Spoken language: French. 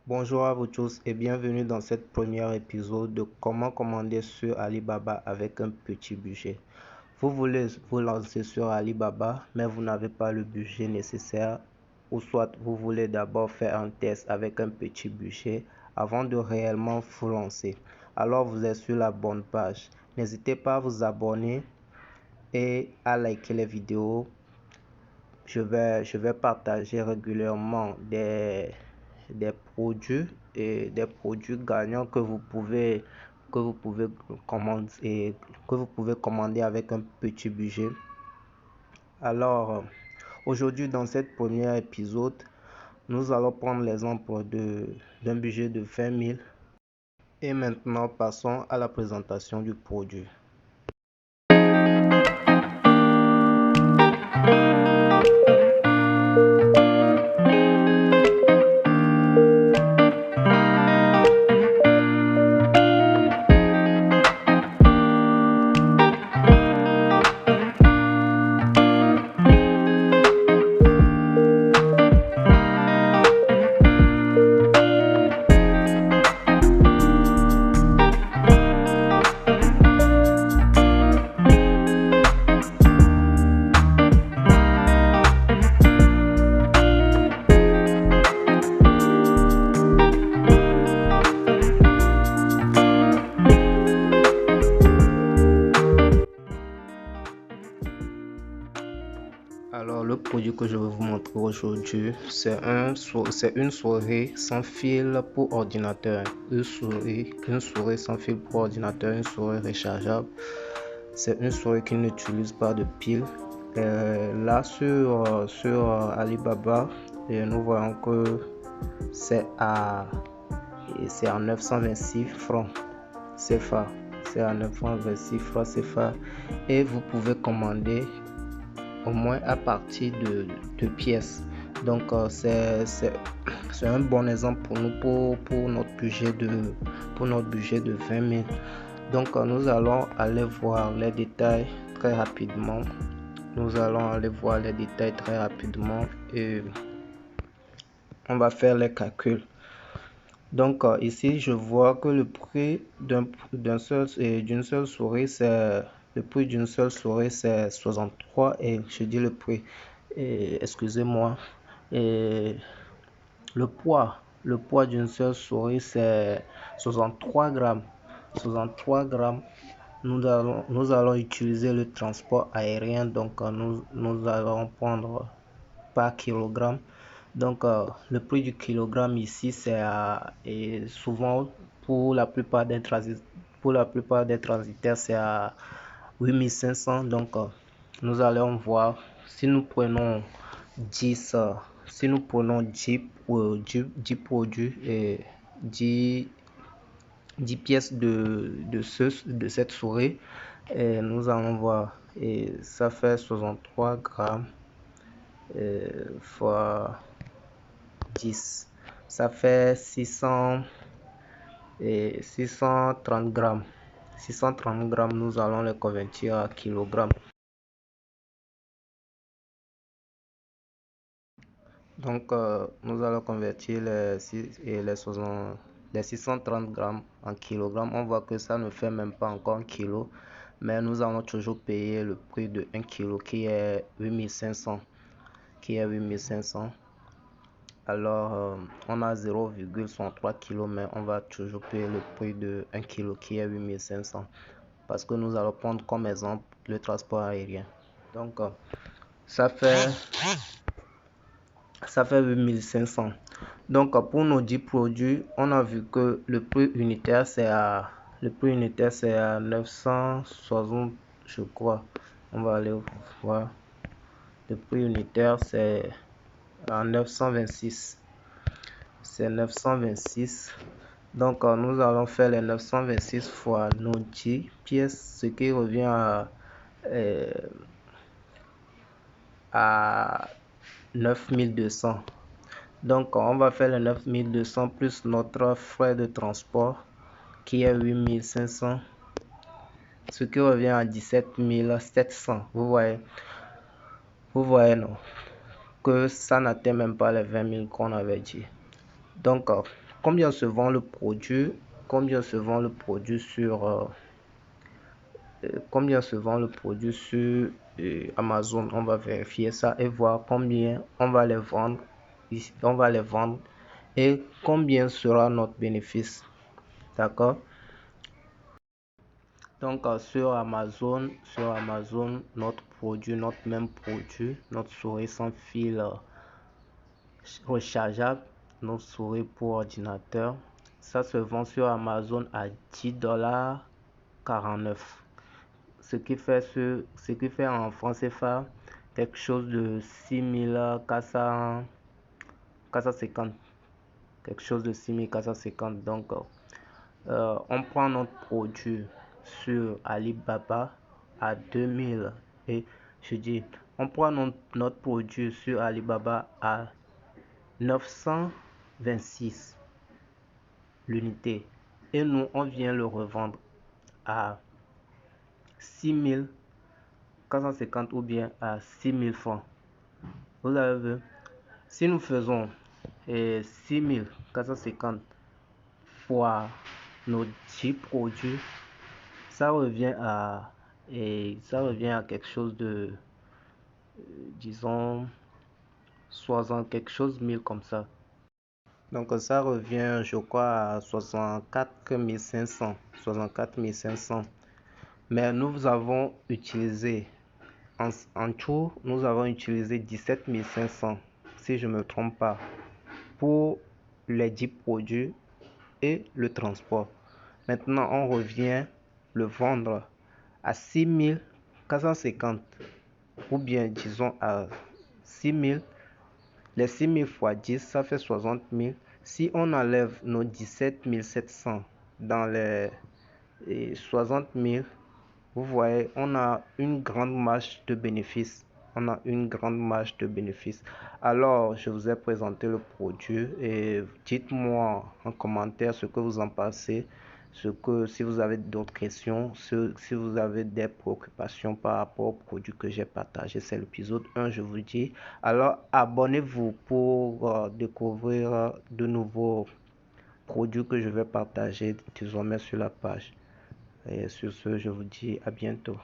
Bonjour à vous tous et bienvenue dans cette premier épisode de comment commander sur Alibaba avec un petit budget. Vous voulez vous lancer sur Alibaba mais vous n'avez pas le budget nécessaire ou soit vous voulez d'abord faire un test avec un petit budget avant de réellement vous lancer. Alors vous êtes sur la bonne page. N'hésitez pas à vous abonner et à liker les vidéos. Je vais partager régulièrement des produits et des produits gagnants que vous pouvez commander avec un petit budget. Alors aujourd'hui dans cette première épisode, nous allons prendre l'exemple d'un budget de 20 000 et maintenant passons à la présentation du produit. Alors le produit que je vais vous montrer aujourd'hui, c'est une souris sans fil pour ordinateur, une souris sans fil pour ordinateur, une souris rechargeable. C'est une souris qui n'utilise pas de pile. Là sur Alibaba, nous voyons que c'est à 926 francs CFA. C'est à 926 francs CFA et vous pouvez commander au moins à partir de pièces. Donc c'est un bon exemple pour nous pour notre budget de 20 000. Donc nous allons aller voir les détails très rapidement. Et on va faire les calculs. Donc ici je vois que le prix d'une seule souris c'est 63 et je dis le prix, excusez-moi, et le poids d'une seule souris c'est 63 grammes. Nous allons utiliser le transport aérien, donc nous allons prendre par kilogramme. Donc le prix du kilogramme ici c'est et souvent pour la plupart des transitaires c'est à 8500. Donc nous allons voir si nous prenons 10 produits et 10 pièces de cette souris, et nous allons voir, et ça fait 63 grammes fois 10, ça fait 630 grammes. Nous allons les convertir à kilogrammes. Donc nous allons convertir les 630 grammes en kilogrammes. On voit que ça ne fait même pas encore 1 kilo, mais nous allons toujours payer le prix de 1 kilo qui est 8500. Alors on a 0,63 kg, mais on va toujours payer le prix de 1 kg qui est 8500 parce que nous allons prendre comme exemple le transport aérien. Donc ça fait 8500. Donc pour nos 10 produits, on a vu que le prix unitaire c'est à 960, je crois. On va aller voir. Le prix unitaire c'est à 926. C'est 926. Donc nous allons faire les 926 fois nos 10 pièces, ce qui revient à 9200. Donc on va faire les 9200 plus notre frais de transport qui est 8500, ce qui revient à 17 700. Vous voyez non, que ça n'atteint même pas les 20 000 qu'on avait dit. Donc combien se vend le produit, sur combien se vend le produit sur Amazon. On va vérifier ça et voir combien on va les vendre et combien sera notre bénéfice. D'accord? Donc sur Amazon, notre même produit, notre souris sans fil rechargeable, notre souris pour ordinateur, ça se vend sur Amazon à $10,49. Ce qui fait en francs CFA quelque chose de 6 450. Quelque chose de 6 450. Donc, on prend notre produit sur Alibaba à 2000. Et je dis, on prend notre produit sur Alibaba à 926 l'unité. Et nous, on vient le revendre à 6450 ou bien à 6000 francs. Vous avez vu? Si nous faisons 6450 fois nos 10 produits, ça revient à quelque chose de disons 60 quelque chose 1000 comme ça. Donc ça revient, je crois, à 64 500. Mais nous avons utilisé en tout, nous avons utilisé 17 500, si je ne me trompe pas, pour les 10 produits et le transport. Maintenant, on revient le vendre à 6450 ou bien disons à 6000. Les 6000 fois 10, ça fait 60 000. Si on enlève nos 17 700 dans les 60 000, vous voyez, on a une grande marge de bénéfice. Alors, je vous ai présenté le produit et dites-moi en commentaire ce que vous en pensez. Si vous avez d'autres questions, si vous avez des préoccupations par rapport au produit que j'ai partagé, c'est l'épisode 1, je vous dis. Alors, abonnez-vous pour découvrir de nouveaux produits que je vais partager désormais sur la page. Et sur ce, je vous dis à bientôt.